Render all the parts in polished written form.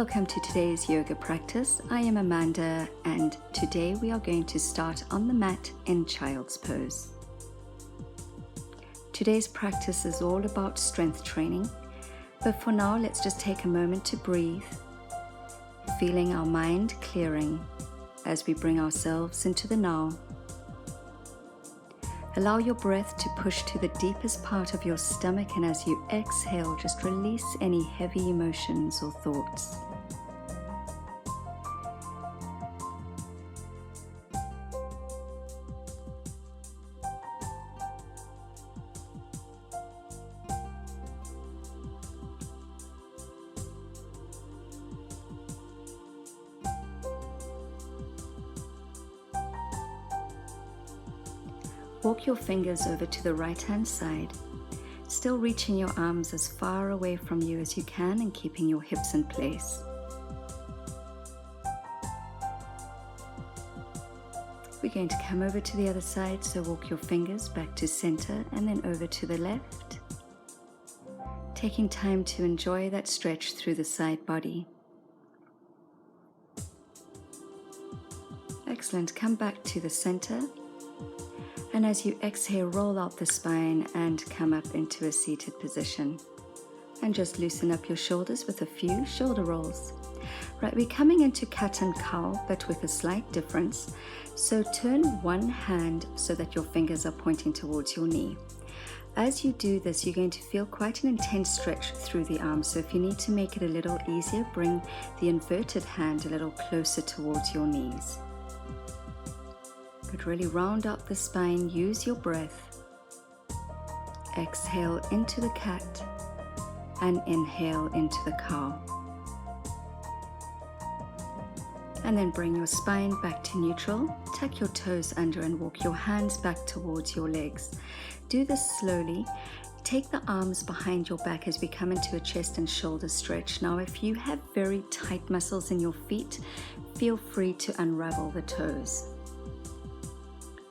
Welcome to today's yoga practice. I am Amanda, and today we are going to start on the mat in child's pose. Today's practice is all about strength training, but for now let's just take a moment to breathe, feeling our mind clearing as we bring ourselves into the now. Allow your breath to push to the deepest part of your stomach, and as you exhale, just release any heavy emotions or thoughts. Walk your fingers over to the right-hand side, still reaching your arms as far away from you as you can and keeping your hips in place. We're going to come over to the other side, so walk your fingers back to center and then over to the left, taking time to enjoy that stretch through the side body. Excellent. Come back to the center. And as you exhale, roll out the spine and come up into a seated position. And just loosen up your shoulders with a few shoulder rolls. Right, we're coming into cat and cow, but with a slight difference. So turn one hand so that your fingers are pointing towards your knee. As you do this, you're going to feel quite an intense stretch through the arm. So if you need to make it a little easier, bring the inverted hand a little closer towards your knees. But really round out the spine, use your breath. Exhale into the cat and inhale into the cow. And then bring your spine back to neutral, tuck your toes under and walk your hands back towards your legs. Do this slowly. Take the arms behind your back as we come into a chest and shoulder stretch. Now, if you have very tight muscles in your feet, feel free to unravel the toes.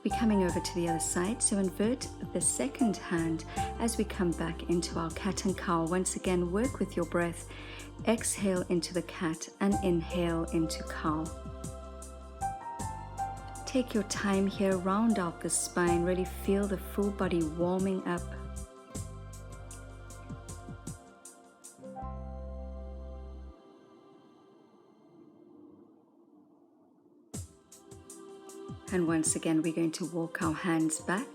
We're coming over to the other side, so invert the second hand as we come back into our cat and cow. Once again, work with your breath. Exhale into the cat and inhale into cow. Take your time here, round out the spine, really feel the full body warming up. And once again, we're going to walk our hands back.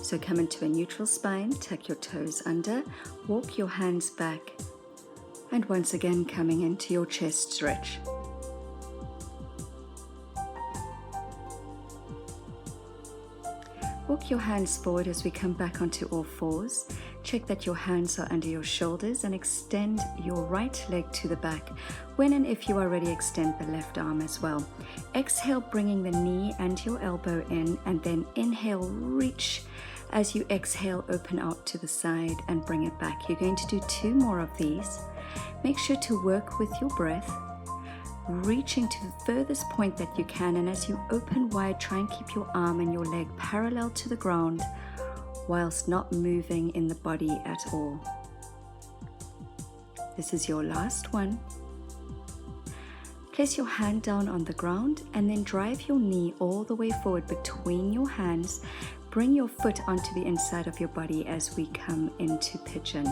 So come into a neutral spine, tuck your toes under, walk your hands back, and once again coming into your chest stretch. Walk your hands forward as we come back onto all fours. Check that your hands are under your shoulders and extend your right leg to the back. When and if you are ready, extend the left arm as well. Exhale, bringing the knee and your elbow in, and then inhale, reach. As you exhale, open out to the side and bring it back. You're going to do 2 more of these. Make sure to work with your breath, reaching to the furthest point that you can, and as you open wide, try and keep your arm and your leg parallel to the ground whilst not moving in the body at all. This is your last one. Place your hand down on the ground and then drive your knee all the way forward between your hands. Bring your foot onto the inside of your body as we come into pigeon.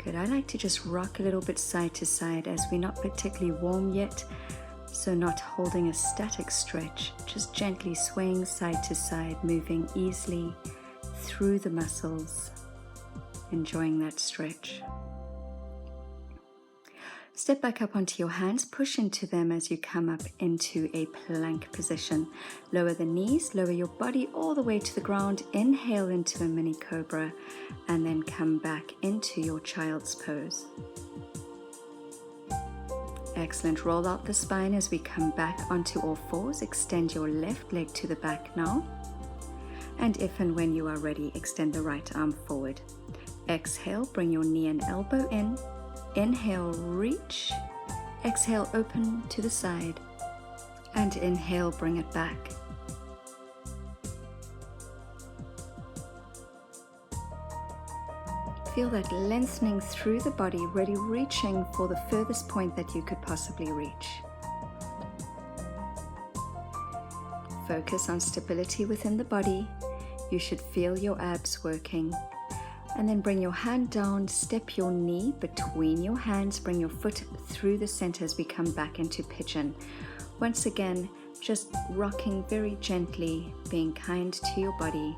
Good. I like to just rock a little bit side to side as we're not particularly warm yet, so not holding a static stretch, just gently swaying side to side, moving easily through the muscles, enjoying that stretch. Step back up onto your hands, push into them as you come up into a plank position. Lower the knees, lower your body all the way to the ground, inhale into a mini cobra, and then come back into your child's pose. Excellent. Roll out the spine as we come back onto all fours. Extend your left leg to the back now. And if and when you are ready, extend the right arm forward. Exhale, bring your knee and elbow in. Inhale, reach. Exhale, open to the side. And inhale, bring it back. Feel that lengthening through the body, really reaching for the furthest point that you could possibly reach. Focus on stability within the body. You should feel your abs working. And then bring your hand down, step your knee between your hands, bring your foot through the center as we come back into pigeon. Once again, just rocking very gently, being kind to your body.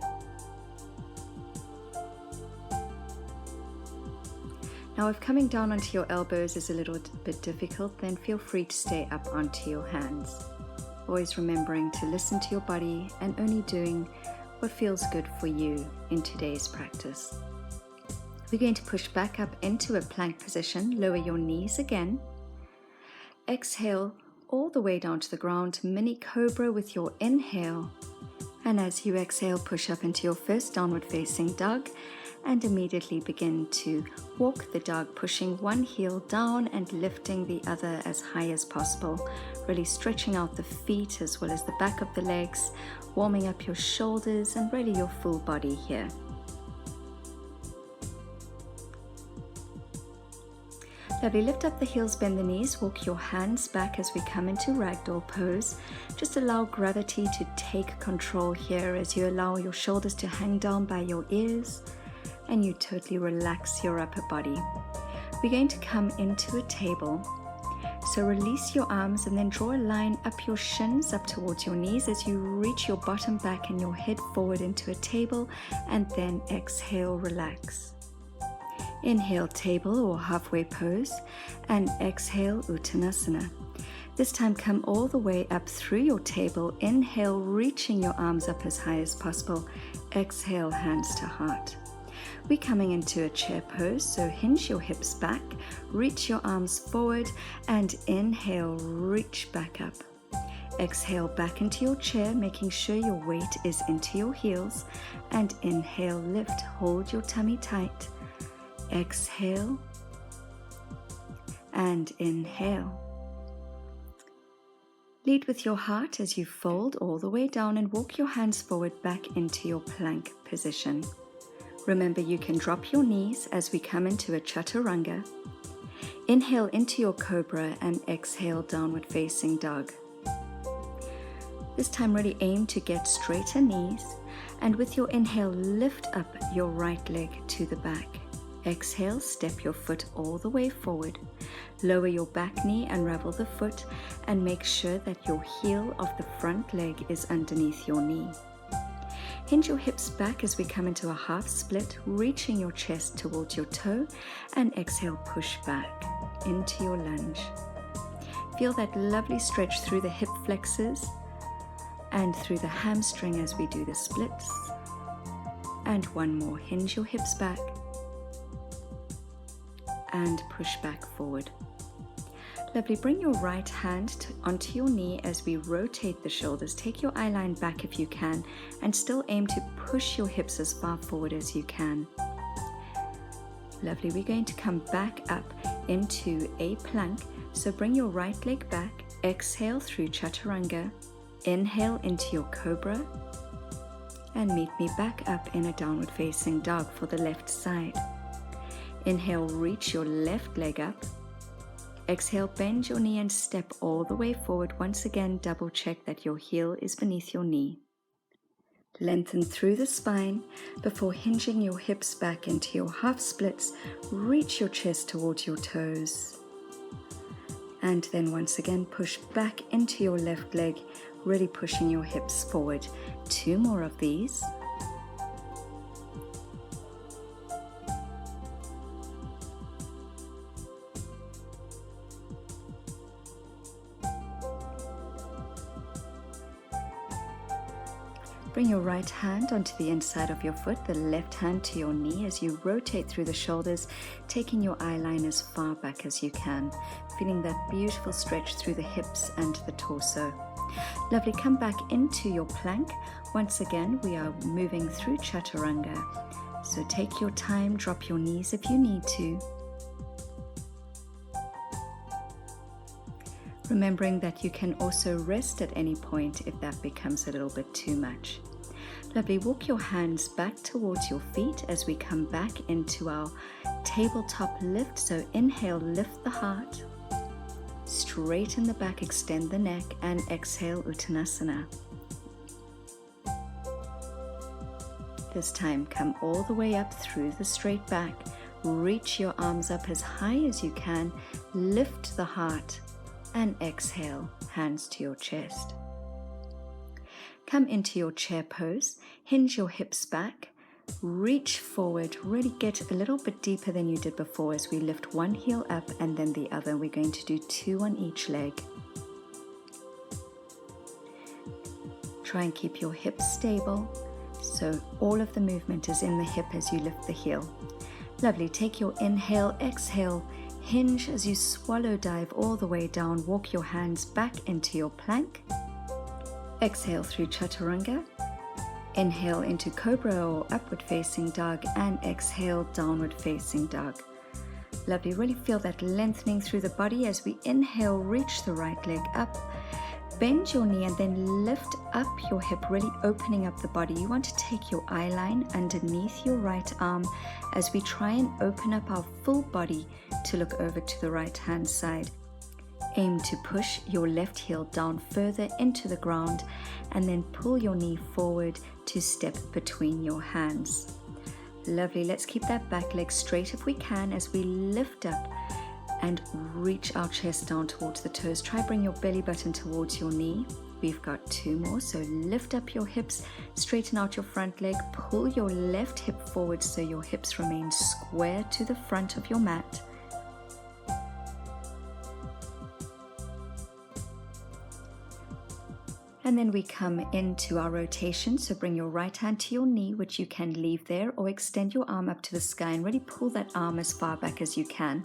Now, if coming down onto your elbows is a little bit difficult, then feel free to stay up onto your hands. Always remembering to listen to your body and only doing what feels good for you in today's practice. We're going to push back up into a plank position. Lower your knees again. Exhale all the way down to the ground. Mini cobra with your inhale. And as you exhale, push up into your first downward facing dog and immediately begin to walk the dog, pushing one heel down and lifting the other as high as possible. Really stretching out the feet as well as the back of the legs, warming up your shoulders and really your full body here. Lovely, lift up the heels, bend the knees, walk your hands back as we come into ragdoll pose. Just allow gravity to take control here as you allow your shoulders to hang down by your ears and you totally relax your upper body. We're going to come into a table. So release your arms and then draw a line up your shins, up towards your knees as you reach your bottom back and your head forward into a table, and then exhale, relax. Inhale, table or halfway pose, and exhale, Uttanasana. This time come all the way up through your table. Inhale, reaching your arms up as high as possible. Exhale, hands to heart. We're coming into a chair pose, so hinge your hips back, reach your arms forward, and inhale, reach back up. Exhale back into your chair, making sure your weight is into your heels, and inhale, lift, hold your tummy tight. Exhale and inhale. Lead with your heart as you fold all the way down and walk your hands forward back into your plank position. Remember, you can drop your knees as we come into a chaturanga. Inhale into your cobra and exhale, downward facing dog. This time really aim to get straighter knees, and with your inhale, lift up your right leg to the back. Exhale, step your foot all the way forward. Lower your back knee, unravel the foot, and make sure that your heel of the front leg is underneath your knee. Hinge your hips back as we come into a half split, reaching your chest towards your toe, and exhale, push back into your lunge. Feel that lovely stretch through the hip flexors and through the hamstring as we do the splits. And one more, hinge your hips back and push back forward. Lovely, bring your right hand onto your knee as we rotate the shoulders. Take your eye line back if you can, and still aim to push your hips as far forward as you can. Lovely, we're going to come back up into a plank. So bring your right leg back, exhale through chaturanga, inhale into your cobra, and meet me back up in a downward facing dog for the left side. Inhale, reach your left leg up. Exhale, bend your knee and step all the way forward. Once again, double check that your heel is beneath your knee. Lengthen through the spine before hinging your hips back into your half splits. Reach your chest towards your toes. And then once again, push back into your left leg, really pushing your hips forward. 2 more of these. Bring your right hand onto the inside of your foot, the left hand to your knee as you rotate through the shoulders, taking your eye line as far back as you can, feeling that beautiful stretch through the hips and the torso. Lovely, come back into your plank. Once again, we are moving through chaturanga. So take your time, drop your knees if you need to. Remembering that you can also rest at any point if that becomes a little bit too much. Lovely. Walk your hands back towards your feet as we come back into our tabletop lift. So inhale, lift the heart. Straighten the back, extend the neck, and exhale, Uttanasana. This time, come all the way up through the straight back. Reach your arms up as high as you can. Lift the heart and exhale, hands to your chest. Come into your chair pose. Hinge your hips back. Reach forward. Really get a little bit deeper than you did before as we lift one heel up and then the other. We're going to do 2 on each leg. Try and keep your hips stable, so all of the movement is in the hip as you lift the heel. Lovely. Take your inhale, exhale, hinge as you swallow dive all the way down. Walk your hands back into your plank. Exhale through chaturanga. Inhale into cobra or upward facing dog, and exhale downward facing dog. Lovely. Really feel that lengthening through the body as we inhale, reach the right leg up. Bend your knee and then lift up your hip, really opening up the body. You want to take your eye line underneath your right arm as we try and open up our full body to look over to the right hand side. Aim to push your left heel down further into the ground and then pull your knee forward to step between your hands. Lovely. Let's keep that back leg straight if we can as we lift up and reach our chest down towards the toes. Try bring your belly button towards your knee. We've got 2 more. So lift up your hips, straighten out your front leg, pull your left hip forward so your hips remain square to the front of your mat. And then we come into our rotation. So bring your right hand to your knee, which you can leave there, or extend your arm up to the sky and really pull that arm as far back as you can.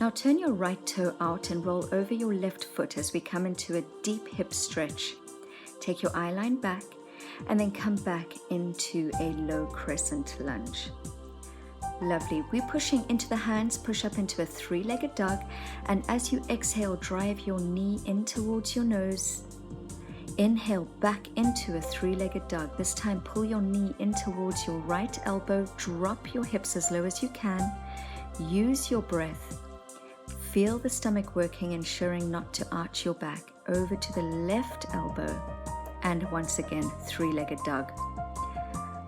Now turn your right toe out and roll over your left foot as we come into a deep hip stretch. Take your eye line back and then come back into a low crescent lunge. Lovely. We're pushing into the hands, push up into a 3-legged dog, and as you exhale, drive your knee in towards your nose. Inhale back into a 3-legged dog. This time pull your knee in towards your right elbow. Drop your hips as low as you can. Use your breath. Feel the stomach working, ensuring not to arch your back. Over to the left elbow. And once again, 3-legged dog.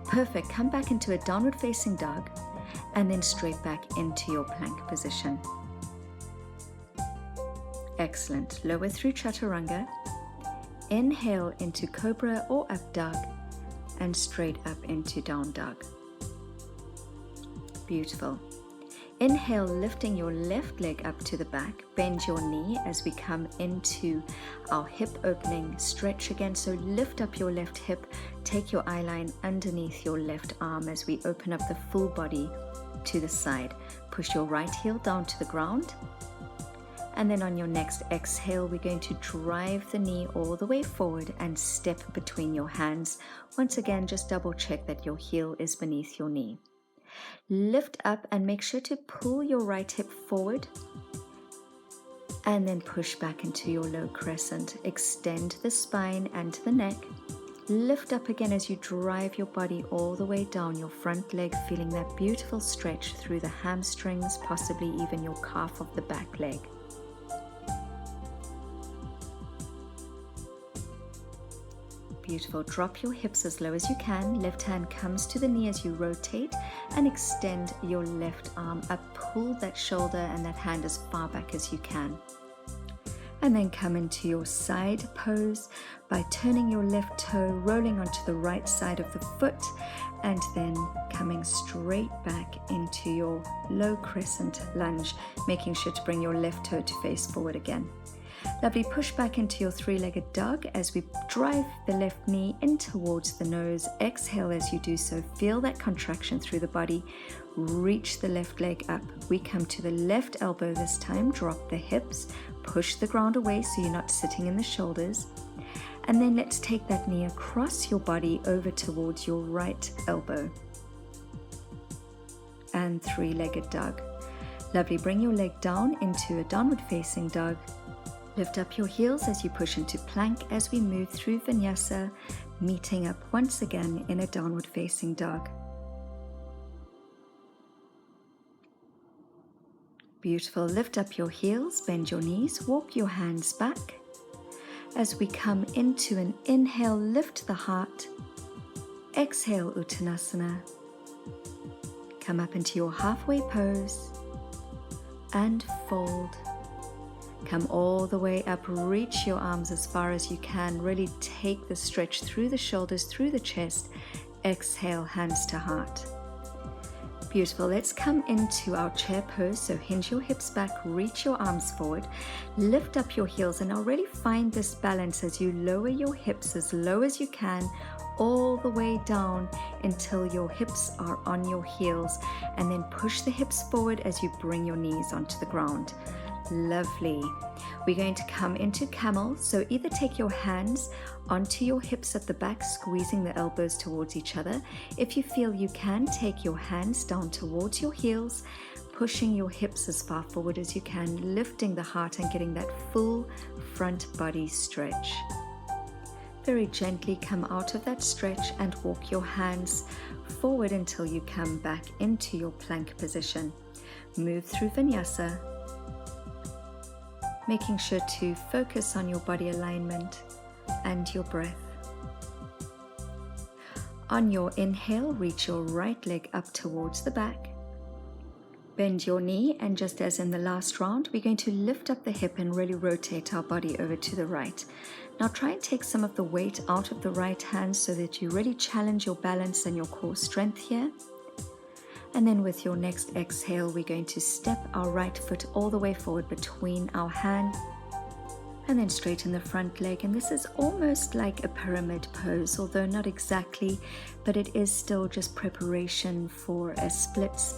Perfect. Come back into a downward facing dog and then straight back into your plank position. Excellent. Lower through chaturanga. Inhale into cobra or up dog and straight up into down dog. Beautiful. Inhale, lifting your left leg up to the back. Bend your knee as we come into our hip opening stretch again. So lift up your left hip. Take your eye line underneath your left arm as we open up the full body to the side. Push your right heel down to the ground. And then on your next exhale, we're going to drive the knee all the way forward and step between your hands. Once again, just double check that your heel is beneath your knee. Lift up and make sure to pull your right hip forward and then push back into your low crescent. Extend the spine and the neck. Lift up again as you drive your body all the way down your front leg, feeling that beautiful stretch through the hamstrings, possibly even your calf of the back leg. Beautiful. Drop your hips as low as you can. Left hand comes to the knee as you rotate and extend your left arm up. Pull that shoulder and that hand as far back as you can. And then come into your side pose by turning your left toe, rolling onto the right side of the foot, and then coming straight back into your low crescent lunge, making sure to bring your left toe to face forward again. Lovely. Push back into your 3-legged dog as we drive the left knee in towards the nose. Exhale as you do so. Feel that contraction through the body. Reach the left leg up. We come to the left elbow this time. Drop the hips. Push the ground away so you're not sitting in the shoulders. And then let's take that knee across your body over towards your right elbow. And 3-legged dog. Lovely. Bring your leg down into a downward facing dog. Lift up your heels as you push into plank as we move through vinyasa. meeting up once again in a downward facing dog. Beautiful. Lift up your heels, bend your knees, walk your hands back. As we come into an inhale, lift the heart. Exhale, Uttanasana. Come up into your halfway pose and fold. Come all the way up, reach your arms as far as you can. Really take the stretch through the shoulders, through the chest. Exhale, hands to heart. Beautiful. Let's come into our chair pose. So hinge your hips back, reach your arms forward, lift up your heels, and now really find this balance as you lower your hips as low as you can, all the way down until your hips are on your heels, and then push the hips forward as you bring your knees onto the ground. Lovely. We're going to come into camel. So either take your hands onto your hips at the back, squeezing the elbows towards each other. If you feel you can, take your hands down towards your heels, pushing your hips as far forward as you can, lifting the heart and getting that full front body stretch. Very gently come out of that stretch and walk your hands forward until you come back into your plank position. Move through vinyasa, making sure to focus on your body alignment and your breath. On your inhale, reach your right leg up towards the back. Bend your knee, and just as in the last round, we're going to lift up the hip and really rotate our body over to the right. Now try and take some of the weight out of the right hand so that you really challenge your balance and your core strength here. And then with your next exhale, we're going to step our right foot all the way forward between our hands and then straighten the front leg. And this is almost like a pyramid pose, although not exactly, but it is still just preparation for a splits,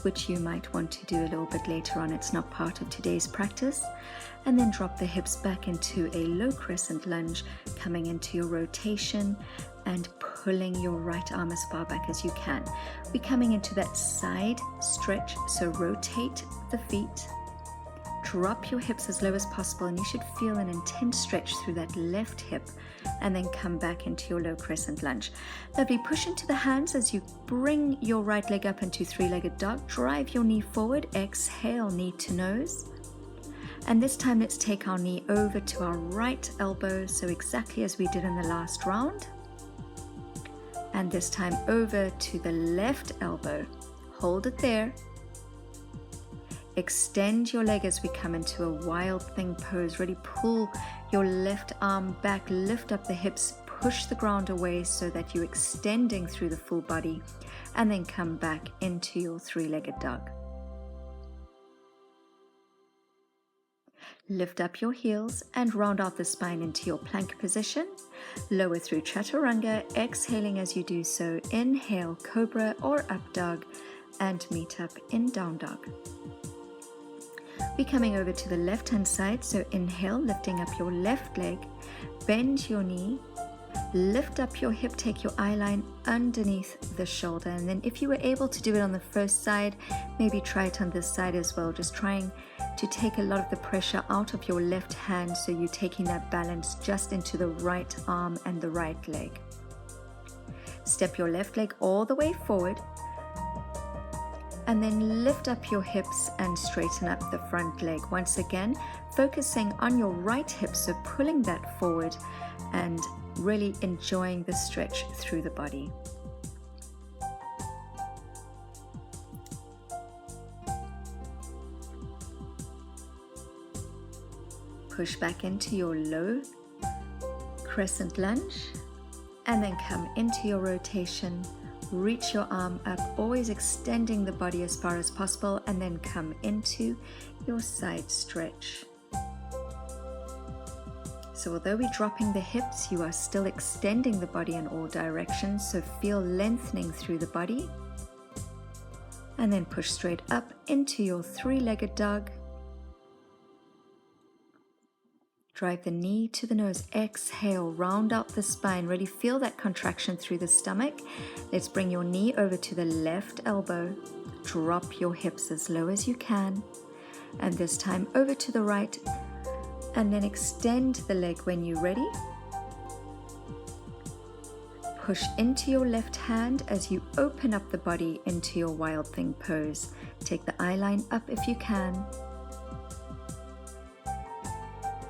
which you might want to do a little bit later on. It's not part of today's practice. And then drop the hips back into a low crescent lunge, coming into your rotation and pulling your right arm as far back as you can. We're coming into that side stretch, so rotate the feet, drop your hips as low as possible, and you should feel an intense stretch through that left hip, and then come back into your low crescent lunge. Lovely. Push into the hands as you bring your right leg up into three-legged dog. Drive your knee forward. Exhale, knee to nose. And this time let's take our knee over to our right elbow, so exactly as we did in the last round. And this time over to the left elbow. Hold it there. Extend your leg as we come into a wild thing pose. Really pull your left arm back, lift up the hips, push the ground away so that you're extending through the full body, and then come back into your three-legged dog. Lift up your heels and round out the spine into your plank position. Lower through chaturanga, exhaling as you do so. Inhale, cobra or up dog, and meet up in down dog. We're coming over to the left hand side, so inhale, lifting up your left leg, bend your knee, lift up your hip, take your eye line underneath the shoulder, and then if you were able to do it on the first side, maybe try it on this side as well, just trying to take a lot of the pressure out of your left hand, so you're taking that balance just into the right arm and the right leg. Step your left leg all the way forward, and then lift up your hips and straighten up the front leg. Once again, focusing on your right hip, so pulling that forward and really enjoying the stretch through the body. Push back into your low crescent lunge, and then come into your rotation. Reach your arm up, always extending the body as far as possible, and then come into your side stretch. So although we're dropping the hips, you are still extending the body in all directions, so feel lengthening through the body. And then push straight up into your three-legged dog. Drive the knee to the nose. Exhale, round out the spine. Really feel that contraction through the stomach. Let's bring your knee over to the left elbow. Drop your hips as low as you can. And this time over to the right. And then extend the leg when you're ready. push into your left hand as you open up the body into your wild thing pose. Take the eye line up if you can.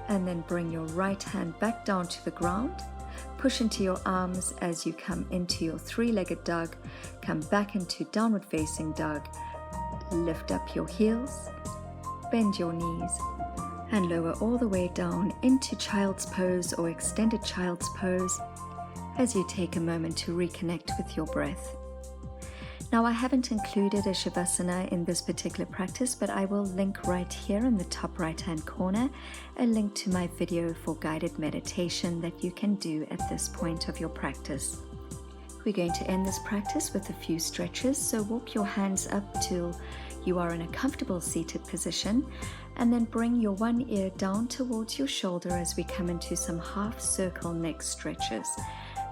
And then bring your right hand back down to the ground. Push into your arms as you come into your three-legged dog. Come back into downward facing dog. Lift up your heels. Bend your knees. And lower all the way down into child's pose or extended child's pose as you take a moment to reconnect with your breath. Now, I haven't included a Shavasana in this particular practice, but I will link right here in the top right hand corner a link to my video for guided meditation that you can do at this point of your practice. We're going to end this practice with a few stretches, so walk your hands up till you are in a comfortable seated position, and then bring your one ear down towards your shoulder as we come into some half circle neck stretches.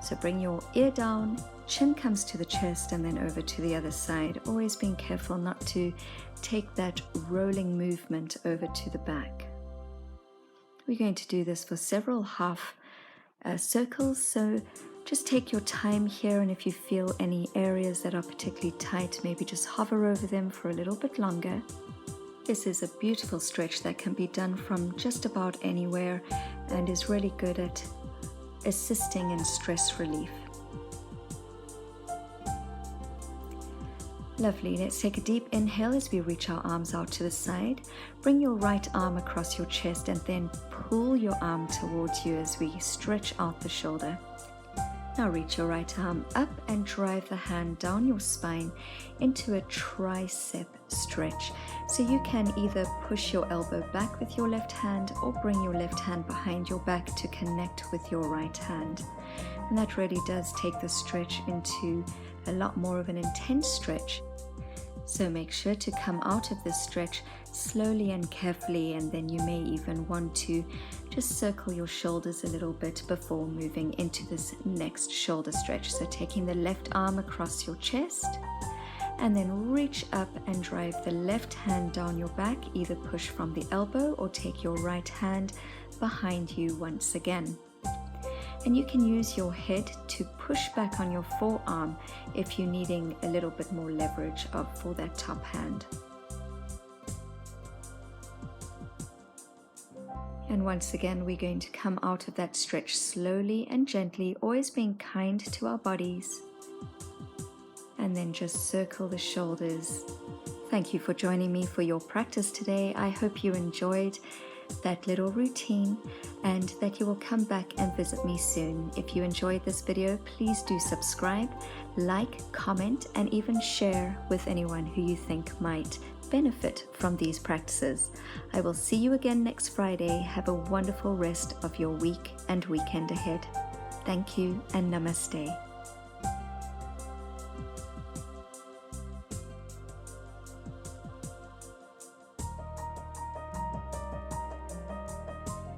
So bring your ear down, chin comes to the chest, and then over to the other side, always being careful not to take that rolling movement over to the back. We're going to do this for several half circles, so just take your time here, and if you feel any areas that are particularly tight, maybe just hover over them for a little bit longer. This is a beautiful stretch that can be done from just about anywhere and is really good at assisting in stress relief. Lovely. Let's take a deep inhale as we reach our arms out to the side. Bring your right arm across your chest and then pull your arm towards you as we stretch out the shoulder. Now reach your right arm up and drive the hand down your spine into a tricep stretch. So you can either push your elbow back with your left hand or bring your left hand behind your back to connect with your right hand. And that really does take the stretch into a lot more of an intense stretch. So make sure to come out of this stretch slowly and carefully, and then you may even want to just circle your shoulders a little bit before moving into this next shoulder stretch. So taking the left arm across your chest and then reach up and drive the left hand down your back, either push from the elbow or take your right hand behind you once again. And you can use your head to push back on your forearm if you're needing a little bit more leverage for that top hand. And once again, we're going to come out of that stretch slowly and gently, always being kind to our bodies. And then just circle the shoulders. Thank you for joining me for your practice today. I hope you enjoyed that little routine and that you will come back and visit me soon. If you enjoyed this video, please do subscribe, like, comment, and even share with anyone who you think might benefit from these practices. I will see you again next Friday. Have a wonderful rest of your week and weekend ahead. Thank you and namaste.